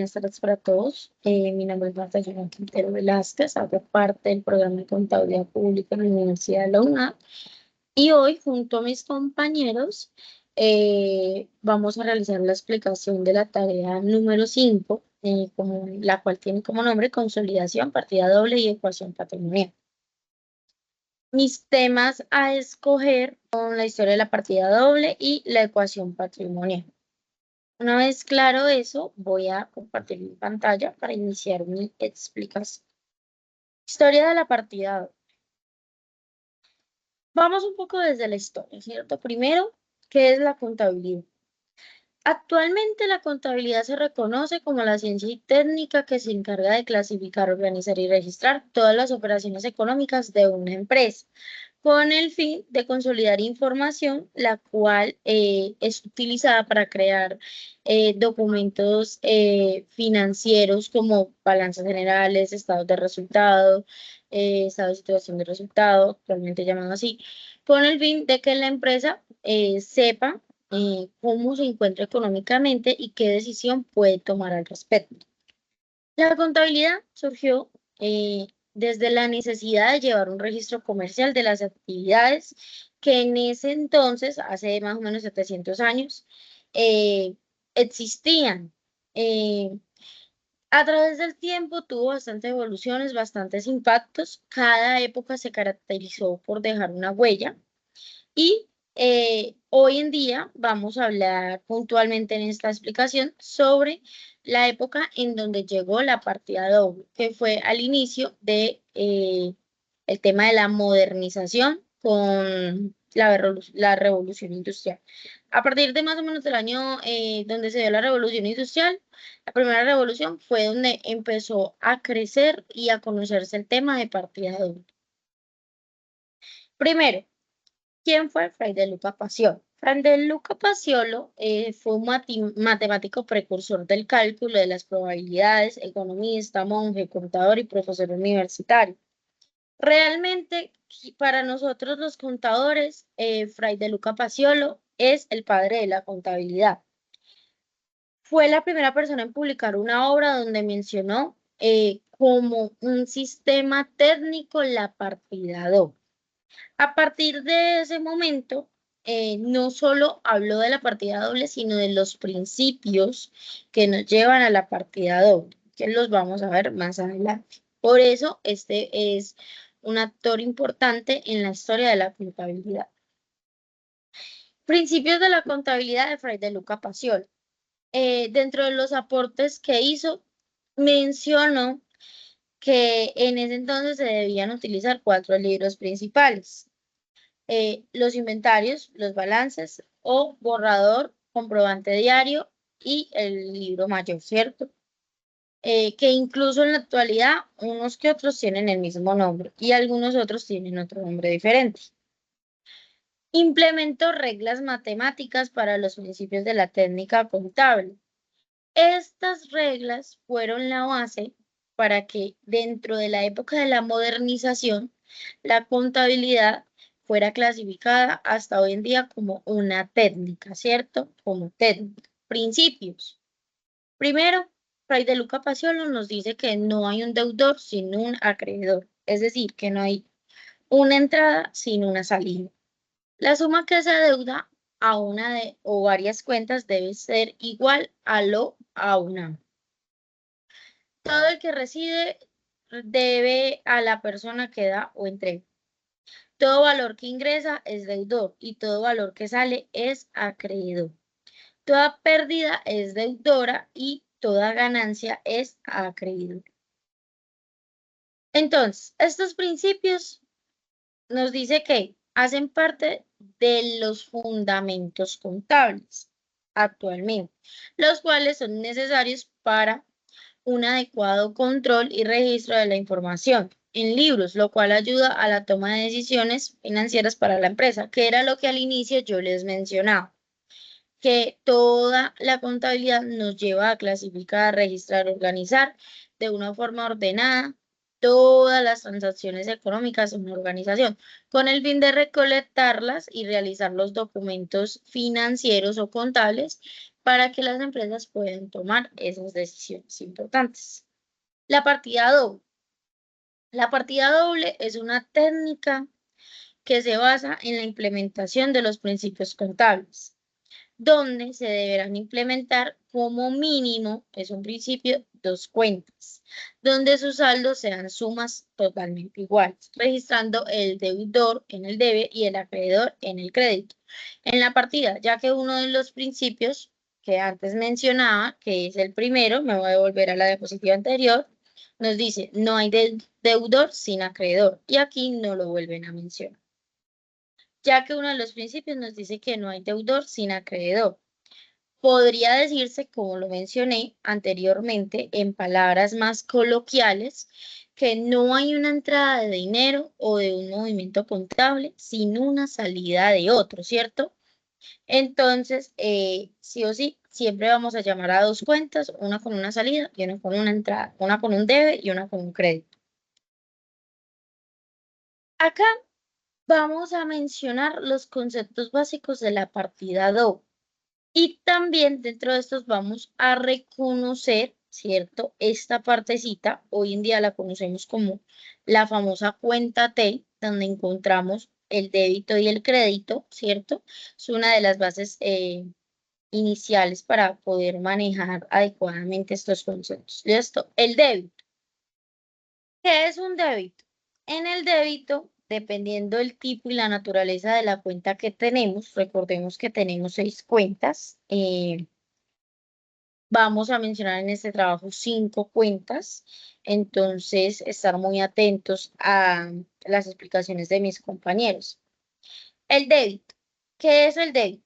Buenas tardes para todos. Mi nombre es Marta Joana Quintero Velázquez, hago parte del programa de Contabilidad Pública en la Universidad de la UNAD y hoy, junto a mis compañeros, vamos a realizar la explicación de la tarea número 5, la cual tiene como nombre Consolidación, Partida Doble y Ecuación Patrimonial. Mis temas a escoger son la historia de la partida doble y la ecuación patrimonial. Una vez claro eso, voy a compartir mi pantalla para iniciar mi explicación. Historia de la partida doble. Vamos un poco desde la historia, ¿cierto? Primero, ¿qué es la contabilidad? Actualmente la contabilidad se reconoce como la ciencia y técnica que se encarga de clasificar, organizar y registrar todas las operaciones económicas de una empresa, con el fin de consolidar información, la cual es utilizada para crear documentos financieros como balanzas generales, estados de resultado, estado de situación de resultado, actualmente llamado así, con el fin de que la empresa sepa cómo se encuentra económicamente y qué decisión puede tomar al respecto. La contabilidad surgió desde la necesidad de llevar un registro comercial de las actividades que en ese entonces, hace más o menos 700 años, eh, existían. Eh, a través del tiempo tuvo bastantes evoluciones, bastantes impactos. Cada época se caracterizó por dejar una huella y hoy en día vamos a hablar puntualmente en esta explicación sobre la época en donde llegó la partida doble, que fue al inicio de el tema de la modernización con la revolución industrial. A partir de más o menos del año donde se dio la revolución industrial, la primera revolución fue donde empezó a crecer y a conocerse el tema de partida doble. Primero, ¿quién fue Fray de Luca Paciolo? Fray de Luca Paciolo fue un matemático precursor del cálculo de las probabilidades, economista, monje, contador y profesor universitario. Realmente, para nosotros los contadores, Fray de Luca Paciolo es el padre de la contabilidad. Fue la primera persona en publicar una obra donde mencionó como un sistema técnico la partida doble. A partir de ese momento, no solo habló de la partida doble, sino de los principios que nos llevan a la partida doble, que los vamos a ver más adelante. Por eso, este es un actor importante en la historia de la contabilidad. Principios de la contabilidad de Fray de Luca Paciolo. Dentro de los aportes que hizo, mencionó que en ese entonces se debían utilizar 4 libros principales. Los inventarios, los balances o borrador, comprobante diario y el libro mayor, ¿cierto? Que incluso en la actualidad unos que otros tienen el mismo nombre y algunos otros tienen otro nombre diferente. Implementó reglas matemáticas para los principios de la técnica contable. Estas reglas fueron la base para que dentro de la época de la modernización, la contabilidad fuera clasificada hasta hoy en día como una técnica, ¿cierto? Como técnica. Principios. Primero, Fray de Luca Paciolo nos dice que no hay un deudor sin un acreedor, es decir, que no hay una entrada sin una salida. La suma que se deuda a una o varias cuentas debe ser igual a una. Todo el que recibe debe a la persona que da o entrega. Todo valor que ingresa es deudor y todo valor que sale es acreedor. Toda pérdida es deudora y toda ganancia es acreedor. Entonces, estos principios nos dice que hacen parte de los fundamentos contables actualmente, los cuales son necesarios para un adecuado control y registro de la información en libros, lo cual ayuda a la toma de decisiones financieras para la empresa, que era lo que al inicio yo les mencionaba, que toda la contabilidad nos lleva a clasificar, registrar, organizar de una forma ordenada todas las transacciones económicas en una organización, con el fin de recolectarlas y realizar los documentos financieros o contables para que las empresas puedan tomar esas decisiones importantes. La partida doble. La partida doble es una técnica que se basa en la implementación de los principios contables, donde se deberán implementar como mínimo, es un principio, dos cuentas, donde sus saldos sean sumas totalmente iguales, registrando el deudor en el debe y el acreedor en el crédito. En la partida, ya que uno de los principios que antes mencionaba, que es el primero, me voy a volver a la diapositiva anterior, nos dice, no hay deudor sin acreedor, y aquí no lo vuelven a mencionar, ya que uno de los principios nos dice que no hay deudor sin acreedor. Podría decirse, como lo mencioné anteriormente, en palabras más coloquiales, que no hay una entrada de dinero o de un movimiento contable sin una salida de otro, ¿cierto? Entonces, sí o sí, siempre vamos a llamar a dos cuentas, una con una salida y una con una entrada, una con un debe y una con un crédito. Acá vamos a mencionar los conceptos básicos de la partida doble. Y también dentro de estos vamos a reconocer, ¿cierto? Esta partecita, hoy en día la conocemos como la famosa cuenta T, donde encontramos el débito y el crédito, ¿cierto? Es una de las bases iniciales para poder manejar adecuadamente estos conceptos. ¿Listo? El débito. ¿Qué es un débito? En el débito, dependiendo del tipo y la naturaleza de la cuenta que tenemos, recordemos que tenemos 6 cuentas, vamos a mencionar en este trabajo 5 cuentas, entonces estar muy atentos a las explicaciones de mis compañeros. El débito. ¿Qué es el débito?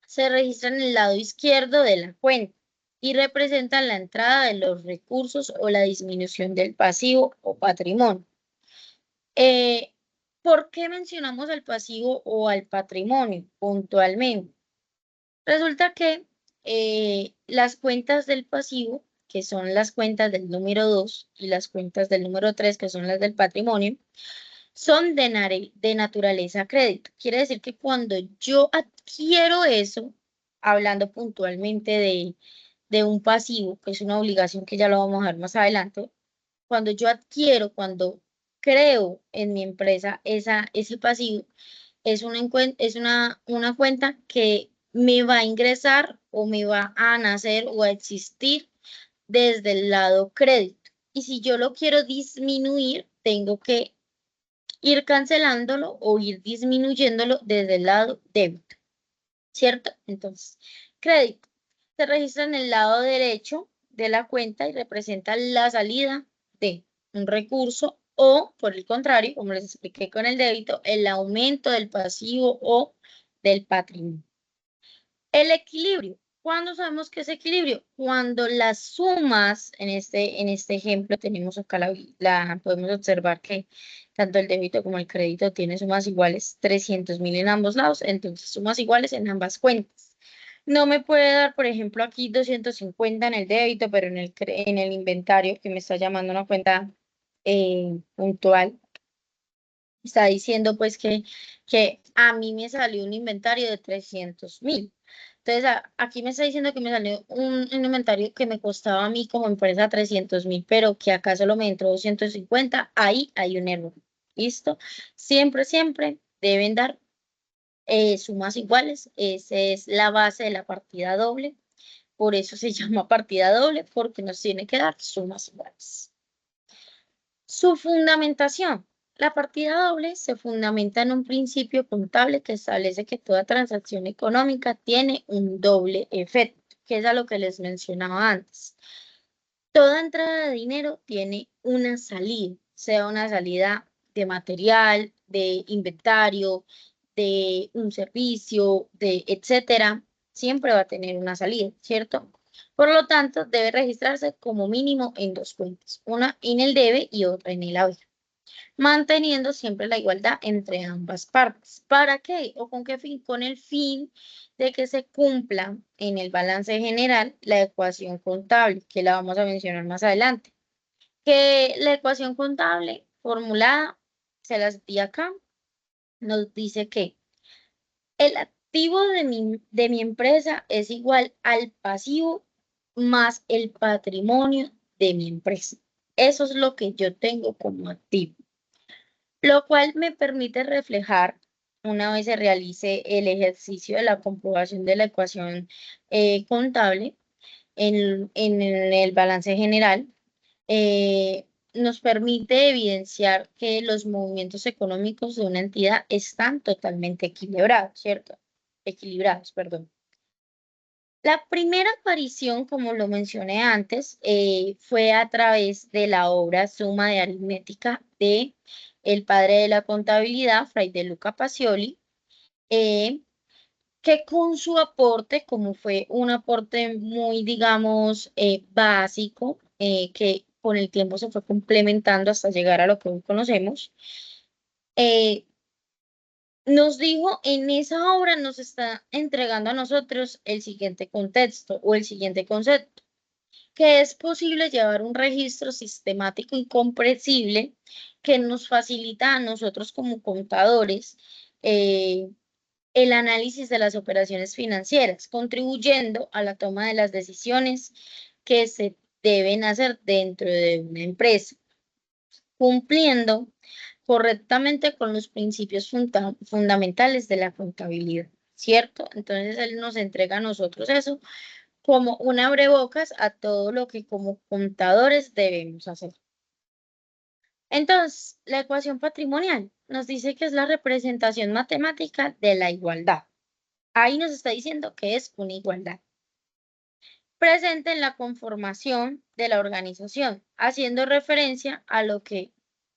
Se registra en el lado izquierdo de la cuenta y representa la entrada de los recursos o la disminución del pasivo o patrimonio. Eh, ¿Por qué mencionamos al pasivo o al patrimonio puntualmente? Resulta que las cuentas del pasivo, que son las cuentas del número 2 y las cuentas del número 3, que son las del patrimonio, son de naturaleza crédito. Quiere decir que cuando yo adquiero eso, hablando puntualmente de un pasivo, que es una obligación que ya lo vamos a ver más adelante, cuando yo adquiero, cuando creo en mi empresa ese pasivo, es una cuenta que me va a ingresar o me va a nacer o a existir desde el lado crédito. Y si yo lo quiero disminuir, tengo que ir cancelándolo o ir disminuyéndolo desde el lado débito, ¿cierto? Entonces, crédito se registra en el lado derecho de la cuenta y representa la salida de un recurso o, por el contrario, como les expliqué con el débito, el aumento del pasivo o del patrimonio. El equilibrio. ¿Cuándo sabemos que es equilibrio? Cuando las sumas, en este ejemplo tenemos acá podemos observar que tanto el débito como el crédito tiene sumas iguales, 300.000 en ambos lados, entonces sumas iguales en ambas cuentas. No me puede dar, por ejemplo, aquí 250 en el débito, pero en el inventario, que me está llamando una cuenta puntual, está diciendo pues que a mí me salió un inventario de 300.000. Entonces, aquí me está diciendo que me salió un inventario que me costaba a mí como empresa 300.000, pero que acá solo me entró 250, ahí hay un error. ¿Listo? Siempre, siempre deben dar sumas iguales. Esa es la base de la partida doble. Por eso se llama partida doble, porque nos tiene que dar sumas iguales. Su fundamentación. La partida doble se fundamenta en un principio contable que establece que toda transacción económica tiene un doble efecto, que es a lo que les mencionaba antes. Toda entrada de dinero tiene una salida, sea una salida de material, de inventario, de un servicio, de etcétera, siempre va a tener una salida, ¿cierto? Por lo tanto, debe registrarse como mínimo en dos cuentas, una en el debe y otra en el haber, manteniendo siempre la igualdad entre ambas partes. ¿Para qué? ¿O con qué fin? Con el fin de que se cumpla en el balance general la ecuación contable, que la vamos a mencionar más adelante. Que la ecuación contable formulada, se las di acá, nos dice que activo de mi empresa es igual al pasivo más el patrimonio de mi empresa. Eso es lo que yo tengo como activo, lo cual me permite reflejar, una vez se realice el ejercicio de la comprobación de la ecuación contable en el balance general, nos permite evidenciar que los movimientos económicos de una entidad están totalmente equilibrados, ¿cierto? Equilibrados, perdón. La primera aparición, como lo mencioné antes, fue a través de la obra Suma de Aritmética de el padre de la contabilidad, Fray de Luca Pacioli, eh, que con su aporte, como fue un aporte muy, digamos, básico, que con el tiempo se fue complementando hasta llegar a lo que hoy conocemos, eh, nos dijo, en esa obra nos está entregando a nosotros el siguiente contexto o el siguiente concepto, que es posible llevar un registro sistemático y comprensible que nos facilita a nosotros como contadores el análisis de las operaciones financieras, contribuyendo a la toma de las decisiones que se deben hacer dentro de una empresa, cumpliendo correctamente con los principios fundamentales de la contabilidad, ¿cierto? Entonces él nos entrega a nosotros eso como un abrebocas a todo lo que como contadores debemos hacer. Entonces, la ecuación patrimonial nos dice que es la representación matemática de la igualdad. Ahí nos está diciendo que es una igualdad presente en la conformación de la organización, haciendo referencia a lo que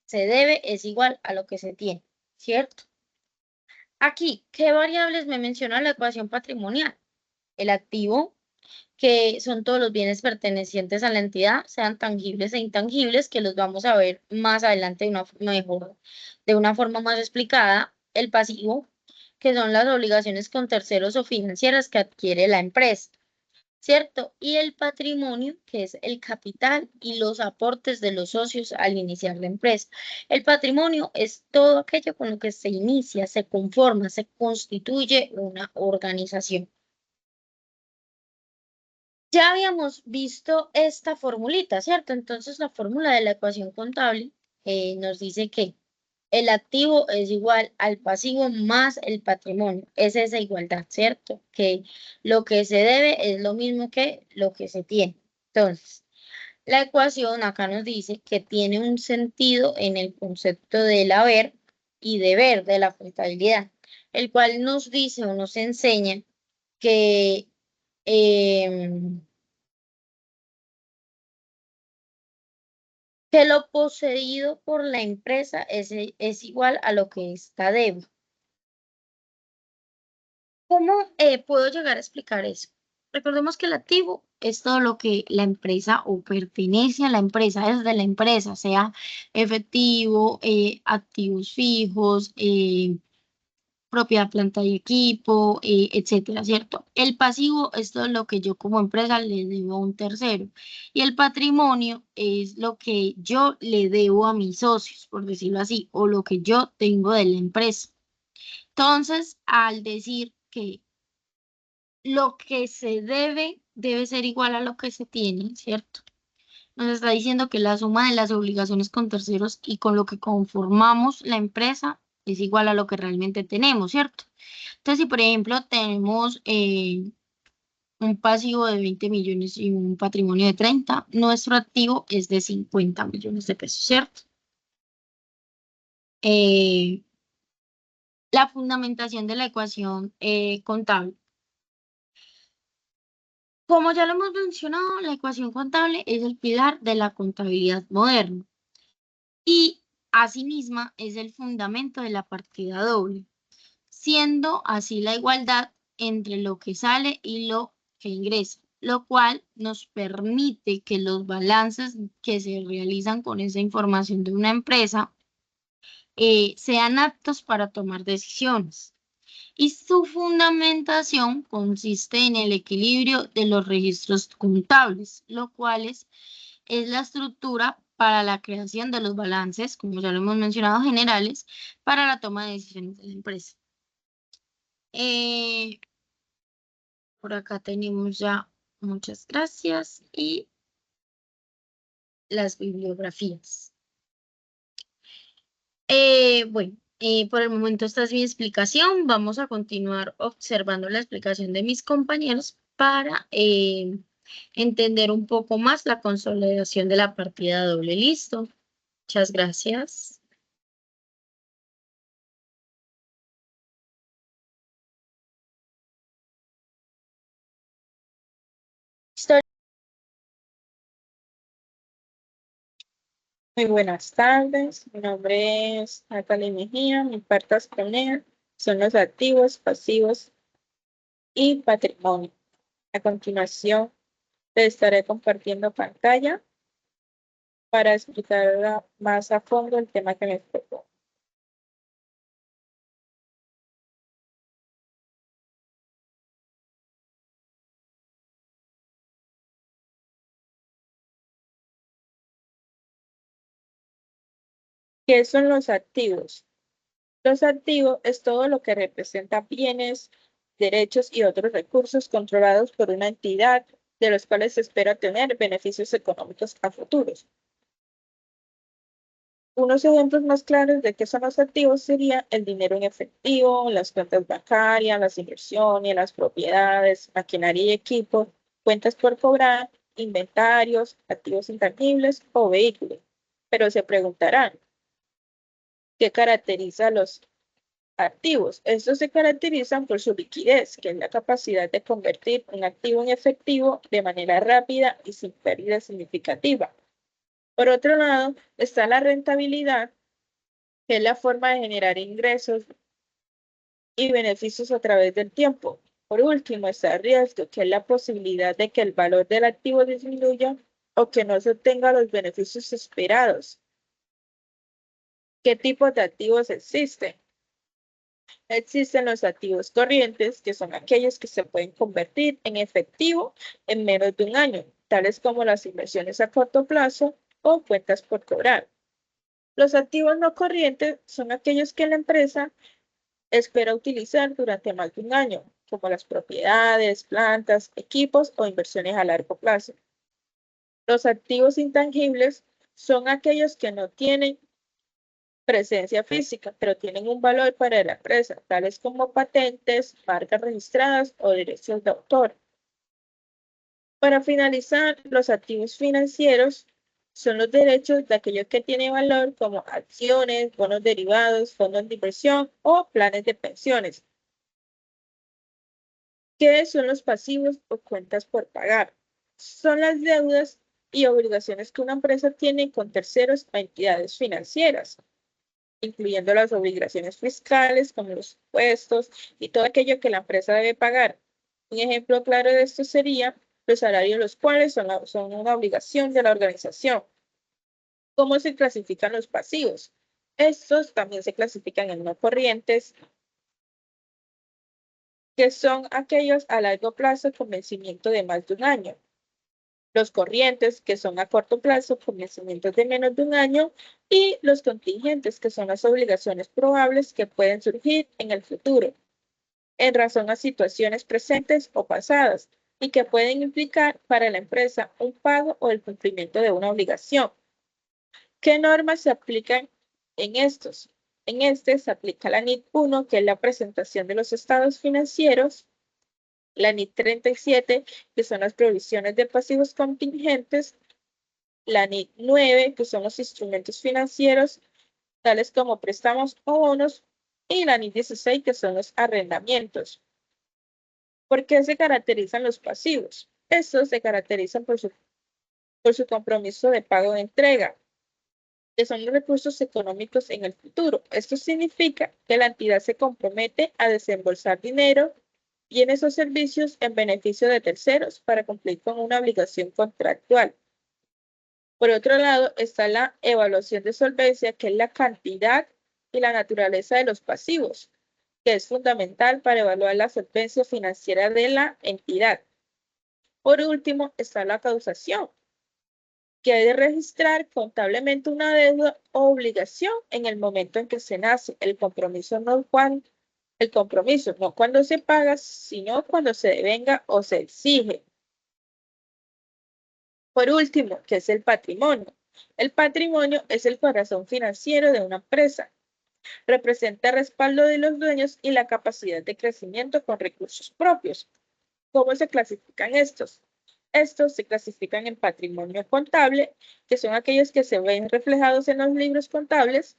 se debe es igual a lo que se tiene, ¿cierto? Aquí, ¿qué variables me menciona la ecuación patrimonial? El activo, que son todos los bienes pertenecientes a la entidad, sean tangibles e intangibles, que los vamos a ver más adelante de una forma más explicada. El pasivo, que son las obligaciones con terceros o financieras que adquiere la empresa, ¿cierto? Y el patrimonio, que es el capital y los aportes de los socios al iniciar la empresa. El patrimonio es todo aquello con lo que se inicia, se conforma, se constituye una organización. Ya habíamos visto esta formulita, ¿cierto? Entonces la fórmula de la ecuación contable nos dice que el activo es igual al pasivo más el patrimonio. Es esa igualdad, ¿cierto? Que lo que se debe es lo mismo que lo que se tiene. Entonces, la ecuación acá nos dice que tiene un sentido en el concepto del haber y deber de la contabilidad, el cual nos dice o nos enseña que em, que lo poseído por la empresa es igual a lo que está debe. ¿Cómo puedo llegar a explicar eso? Recordemos que el activo es todo lo que la empresa o pertenece a la empresa, es de la empresa, sea efectivo, activos fijos, propiedad, planta y equipo, etcétera, ¿cierto? El pasivo es todo lo que yo como empresa le debo a un tercero y el patrimonio es lo que yo le debo a mis socios, por decirlo así, o lo que yo tengo de la empresa. Entonces, al decir que lo que se debe ser igual a lo que se tiene, ¿cierto? Nos está diciendo que la suma de las obligaciones con terceros y con lo que conformamos la empresa es igual a lo que realmente tenemos, ¿cierto? Entonces, si por ejemplo tenemos un pasivo de 20 millones y un patrimonio de 30, nuestro activo es de 50 millones de pesos, ¿cierto? Eh, la fundamentación de la ecuación contable. Como ya lo hemos mencionado, la ecuación contable es el pilar de la contabilidad moderna y asimismo es el fundamento de la partida doble, siendo así la igualdad entre lo que sale y lo que ingresa, lo cual nos permite que los balances que se realizan con esa información de una empresa sean aptos para tomar decisiones. Y su fundamentación consiste en el equilibrio de los registros contables, lo cual es la estructura para la creación de los balances, como ya lo hemos mencionado, generales, para la toma de decisiones de la empresa. Por acá tenemos ya muchas gracias y las bibliografías. Bueno, por el momento esta es mi explicación. Vamos a continuar observando la explicación de mis compañeros para entender un poco más la consolidación de la partida doble. Listo. Muchas gracias. Muy buenas tardes, mi nombre es Natalie Mejía, mi parte a exponer son los activos, pasivos y patrimonio. A continuación, te estaré compartiendo pantalla para explicar más a fondo el tema que me propongo. ¿Qué son los activos? Los activos es todo lo que representa bienes, derechos y otros recursos controlados por una entidad de los cuales se espera tener beneficios económicos a futuros. Unos ejemplos más claros de qué son los activos sería el dinero en efectivo, las cuentas bancarias, las inversiones, las propiedades, maquinaria y equipo, cuentas por cobrar, inventarios, activos intangibles o vehículos. Pero se preguntarán, ¿qué caracteriza a los activos? Estos se caracterizan por su liquidez, que es la capacidad de convertir un activo en efectivo de manera rápida y sin pérdida significativa. Por otro lado, está la rentabilidad, que es la forma de generar ingresos y beneficios a través del tiempo. Por último, está el riesgo, que es la posibilidad de que el valor del activo disminuya o que no se obtengan los beneficios esperados. ¿Qué tipos de activos existen? Existen los activos corrientes, que son aquellos que se pueden convertir en efectivo en menos de un año, tales como las inversiones a corto plazo o cuentas por cobrar. Los activos no corrientes son aquellos que la empresa espera utilizar durante más de un año, como las propiedades, plantas, equipos o inversiones a largo plazo. Los activos intangibles son aquellos que no tienen presencia física, pero tienen un valor para la empresa, tales como patentes, marcas registradas o derechos de autor. Para finalizar, los activos financieros son los derechos de aquellos que tienen valor, como acciones, bonos derivados, fondos de inversión o planes de pensiones. ¿Qué son los pasivos o cuentas por pagar? Son las deudas y obligaciones que una empresa tiene con terceros o entidades financieras, incluyendo las obligaciones fiscales como los impuestos y todo aquello que la empresa debe pagar. Un ejemplo claro de esto sería los salarios, los cuales son una obligación de la organización. ¿Cómo se clasifican los pasivos? Estos también se clasifican en no corrientes, que son aquellos a largo plazo con vencimiento de más de un año. Los corrientes, que son a corto plazo con vencimientos de menos de un año, y los contingentes, que son las obligaciones probables que pueden surgir en el futuro, en razón a situaciones presentes o pasadas, y que pueden implicar para la empresa un pago o el cumplimiento de una obligación. ¿Qué normas se aplican en estos? En este se aplica la NIT 1, que es la presentación de los estados financieros, la NIT 37, que son las provisiones de pasivos contingentes, la NIT 9, que son los instrumentos financieros, tales como préstamos o bonos, y la NIT 16, que son los arrendamientos. ¿Por qué se caracterizan los pasivos? Estos se caracterizan por su compromiso de pago de entrega, que son los recursos económicos en el futuro. Esto significa que la entidad se compromete a desembolsar dinero, bienes o servicios en beneficio de terceros para cumplir con una obligación contractual. Por otro lado, está la evaluación de solvencia, que es la cantidad y la naturaleza de los pasivos, que es fundamental para evaluar la solvencia financiera de la entidad. Por último, está la causación, que hay de registrar contablemente una deuda o obligación en el momento en que se nace. El compromiso no El compromiso, no cuando se paga, sino cuando se devenga o se exige. Por último, ¿qué es el patrimonio? El patrimonio es el corazón financiero de una empresa. Representa el respaldo de los dueños y la capacidad de crecimiento con recursos propios. ¿Cómo se clasifican estos? Estos se clasifican en patrimonio contable, que son aquellos que se ven reflejados en los libros contables,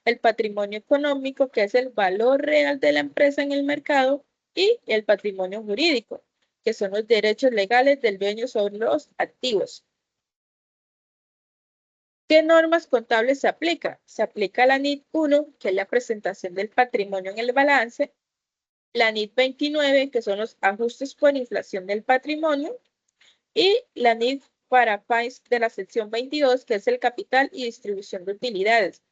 el patrimonio económico, que es el valor real de la empresa en el mercado, y el patrimonio jurídico, que son los derechos legales del dueño sobre los activos. ¿Qué normas contables se aplica? Se aplica la NIT 1, que es la presentación del patrimonio en el balance, la NIT 29, que son los ajustes por inflación del patrimonio, y la NIT para país de la sección 22, que es el capital y distribución de utilidades.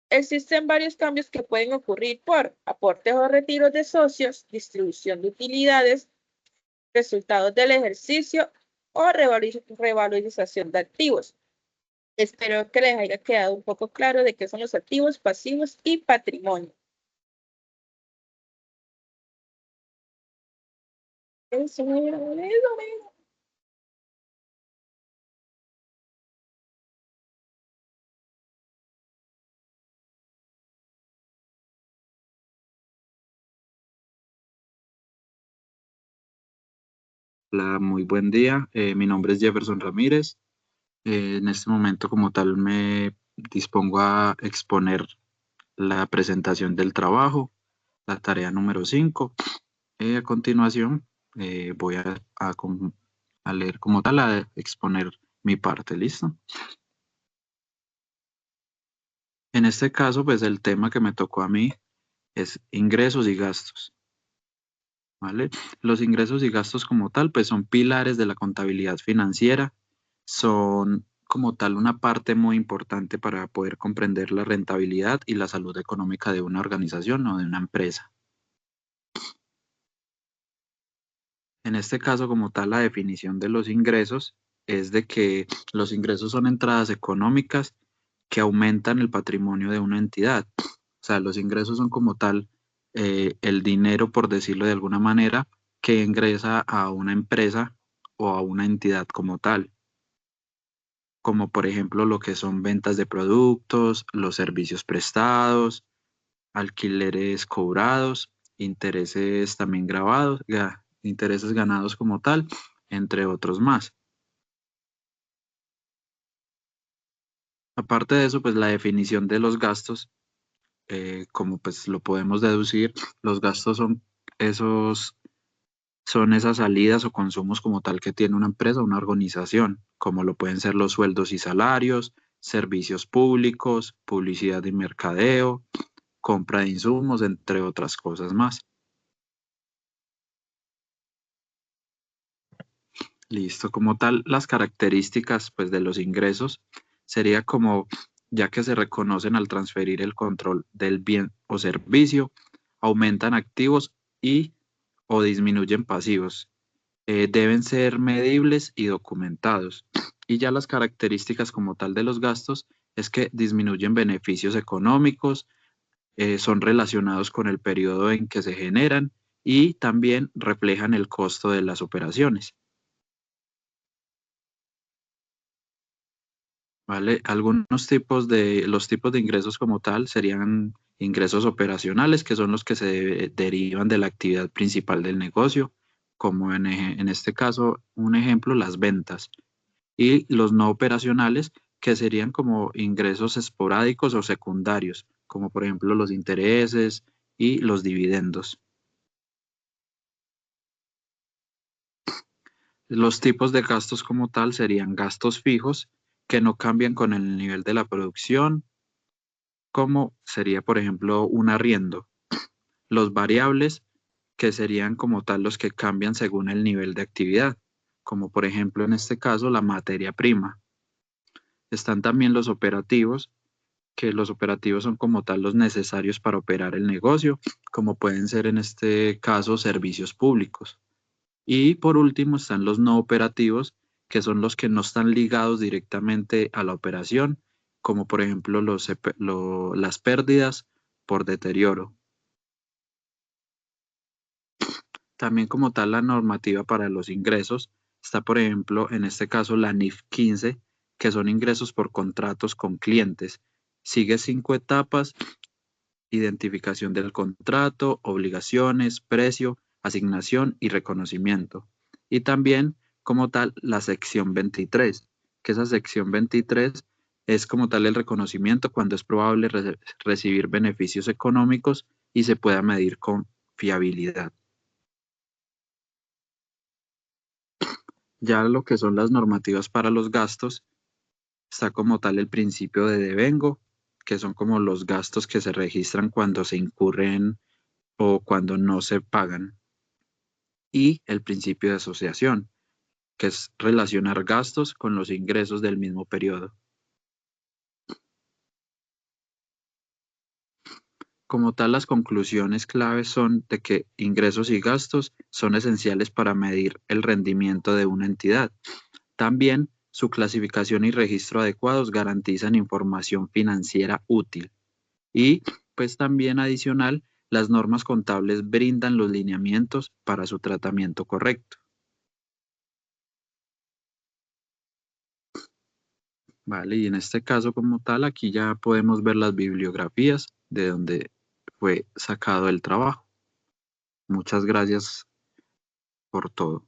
Existen varios cambios que pueden ocurrir por aportes o retiros de socios, distribución de utilidades, resultados del ejercicio o revalorización de activos. Espero que les haya quedado un poco claro de qué son los activos, pasivos y patrimonio. Eso, eso. Hola, muy buen día. Mi nombre es Jefferson Ramírez. En este momento, como tal, me dispongo a exponer la presentación del trabajo, la tarea número 5. A continuación, voy a leer como tal, a exponer mi parte. ¿Listo? En este caso, pues el tema que me tocó a mí es ingresos y gastos. ¿Vale? Los ingresos y gastos como tal, pues son pilares de la contabilidad financiera, son como tal una parte muy importante para poder comprender la rentabilidad y la salud económica de una organización o de una empresa. En este caso, como tal, la definición de los ingresos es de que los ingresos son entradas económicas que aumentan el patrimonio de una entidad. O sea, los ingresos son como tal el dinero, por decirlo de alguna manera, que ingresa a una empresa o a una entidad como tal, como por ejemplo lo que son ventas de productos, los servicios prestados, alquileres cobrados, intereses también grabados, intereses ganados como tal, entre otros más. Aparte de eso, pues la definición de los gastos, como pues lo podemos deducir, los gastos son esas salidas o consumos como tal que tiene una empresa o una organización, como lo pueden ser los sueldos y salarios, servicios públicos, publicidad y mercadeo, compra de insumos, entre otras cosas más. Listo, como tal, las características pues, de los ingresos sería como, ya que se reconocen al transferir el control del bien o servicio, aumentan activos y o disminuyen pasivos. Deben ser medibles y documentados. Y ya las características como tal de los gastos es que disminuyen beneficios económicos, son relacionados con el periodo en que se generan y también reflejan el costo de las operaciones. ¿Vale? Los tipos de ingresos como tal serían ingresos operacionales, que son los que se derivan de la actividad principal del negocio, como en este caso, un ejemplo, las ventas. Y los no operacionales, que serían como ingresos esporádicos o secundarios, como por ejemplo los intereses y los dividendos. Los tipos de gastos como tal serían gastos fijos, que no cambian con el nivel de la producción, como sería por ejemplo un arriendo. Los variables, que serían como tal los que cambian según el nivel de actividad, como por ejemplo en este caso la materia prima. Están también los operativos, que los operativos son como tal los necesarios para operar el negocio, como pueden ser en este caso servicios públicos. Y por último están los no operativos, que son los que no están ligados directamente a la operación, como por ejemplo las pérdidas por deterioro. También como tal la normativa para los ingresos está, por ejemplo, en este caso la NIF 15, que son ingresos por contratos con clientes. Sigue 5 etapas: identificación del contrato, obligaciones, precio, asignación y reconocimiento. Y también como tal la sección 23, que esa sección 23 es como tal el reconocimiento cuando es probable recibir beneficios económicos y se pueda medir con fiabilidad. Ya lo que son las normativas para los gastos, está como tal el principio de devengo, que son como los gastos que se registran cuando se incurren o cuando no se pagan. Y el principio de asociación, que es relacionar gastos con los ingresos del mismo periodo. Como tal, las conclusiones claves son de que ingresos y gastos son esenciales para medir el rendimiento de una entidad. También su clasificación y registro adecuados garantizan información financiera útil. Y pues también adicional, las normas contables brindan los lineamientos para su tratamiento correcto. Vale, y en este caso como tal, aquí ya podemos ver las bibliografías de donde fue sacado el trabajo. Muchas gracias por todo.